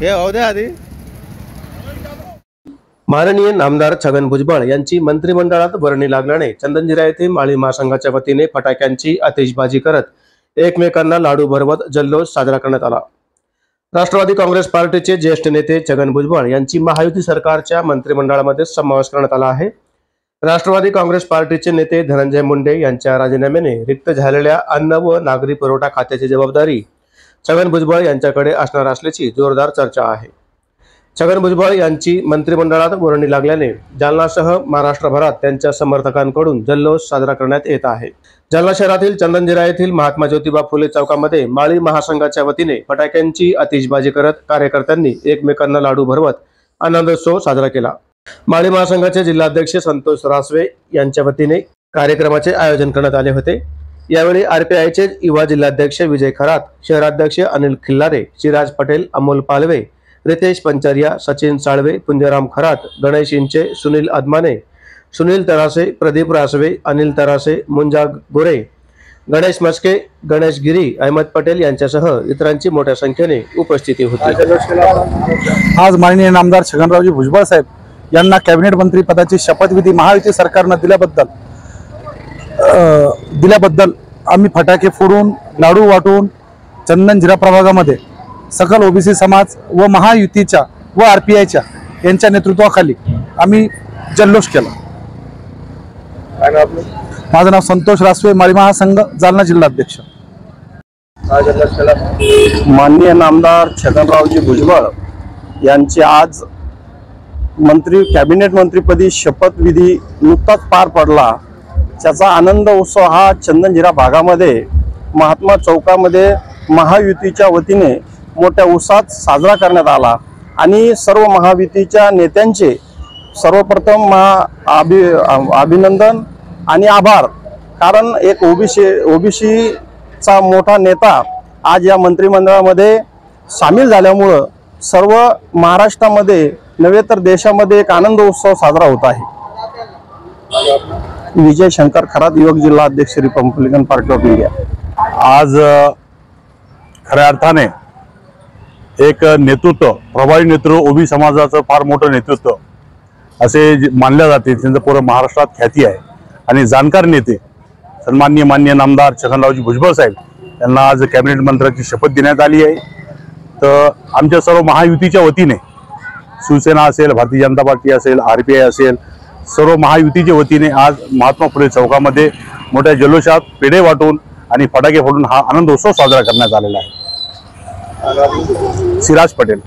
हे होऊ द्या आधी। माननीय नामदार छगन भुजबळ यांची मंत्रिमंडळात वर्णी लागल्याने चंदनजिरा येथे माळी महासंघाच्या वतीने फटाक्यांची आतिषबाजी करत एकमेकांना लाडू भरवत जल्लोष साजरा करण्यात आला। राष्ट्रवादी काँग्रेस पार्टीचे ज्येष्ठ नेते छगन भुजबळ यांची महायुती सरकारच्या मंत्रिमंडळामध्ये समावेश करण्यात आला आहे। राष्ट्रवादी काँग्रेस पार्टीचे नेते धनंजय मुंडे यांच्या राजीनाम्याने रिक्त झालेल्या अन्न व नागरी पुरवठा खात्याची जबाबदारी छगन भुजबळ यांच्याकडे असणार असल्याची जोरदार चर्चा आहे। छगन भुजबळ यांची मंत्रिमंडळात वर्णी लागल्याने जालनासह महाराष्ट्रभरात त्यांच्या समर्थकांकडून जल्लोष साजरा करण्यात येत आहे। जालना शहरातील चंदनजिरा येथील महात्मा ज्योतिबा फुले चौकामध्ये माळी महासंघाच्या वतीने फटाक्यांची आतिषबाजी करत कार्यकर्त्यांनी एकमेकांना लाडू भरवत आनंदोत्सव साजरा केला। माळी महासंघाचे जिल्हाध्यक्ष संतोष रासवे यांच्या वतीने कार्यक्रमाचे आयोजन करण्यात आले होते। यावेळी आरपीआयचे युवा जिल्हाध्यक्ष विजय खरात, शहराध्यक्ष अनिल खिल्लारे, शिराज पटेल, अमोल पालवे, रितेश पंचारिया, सचिन साळवे, पुंजराम खरात, गणेश इंचे, सुनील अदमाने, सुनील तरासे, प्रदीप रासवे, अनिल तरासे, मुंजा गोरे, गणेश मस्के, गणेश गिरी, अहमद पटेल यांच्यासह इतरांची मोठ्या संख्येने उपस्थिती होती। आज माननीय नामदार छगनरावजी भुजबळ साहेब यांना कॅबिनेट मंत्री पदाची शपथविधी महायुती सरकारने दिल्याबद्दल आम्ही फटाके फोडून लाडू वाटून चंदनजिरा प्रभागामध्ये सकल ओबीसी समाज व महायुतीच्या व आरपीआयच्या यांच्या नेतृत्वाखाली आम्ही जल्लोष केला। माझं नाव संतोष रासवे, माळी महासंघ, जालना जिल्हाध्यक्ष। माननीय नामदार छगनरावजी भुजबळ यांचे आज कॅबिनेट मंत्रीपदी शपथविधी नुकताच पार पडला। त्याचा आनंद उत्सव हा चंदनजिरा भागामध्ये महात्मा चौकामध्ये महायुतीच्या वतीने मोठ्या उत्साहात साजरा करण्यात आला आणि सर्व महायुतीच्या नेत्यांचे सर्वप्रथम अभिनंदन आणि आभार। कारण एक ओबीसीचा मोठा नेता आज या मंत्रिमंडळामध्ये सामील झाल्यामुळं सर्व महाराष्ट्रामध्ये नव्हे तर देशामध्ये एक आनंद उत्सव साजरा होत आहे। विजय शंकर खरात, युवक जिल्हा अध्यक्ष, रिपब्लिकन पार्टी ऑफ इंडिया। आज खऱ्या अर्थाने एक नेतृत्व, प्रभावी नेतृत्व, ओबी समाजाचं फार मोठं नेतृत्व असे मानले जाते। त्यांचं पूर्ण महाराष्ट्रात ख्याती आहे आणि जाणकार नेते सन्माननीय माननीय नामदार छगनरावजी भुजबळ साहेब यांना आज कॅबिनेट मंत्र्याची शपथ देण्यात आली आहे। तर आमच्या सर्व महायुतीच्या वतीने शिवसेना असेल, भारतीय जनता पार्टी असेल, आरपीआय असेल, सर्व महायुतीच्या वतीने आज महात्मा फुले चौकामध्ये मोठ्या जल्लोषात पेढे वाटून आणि फटाके फोडून हा आनंदोत्सव साजरा करण्यात आलेला आहे। सिराज पटेल।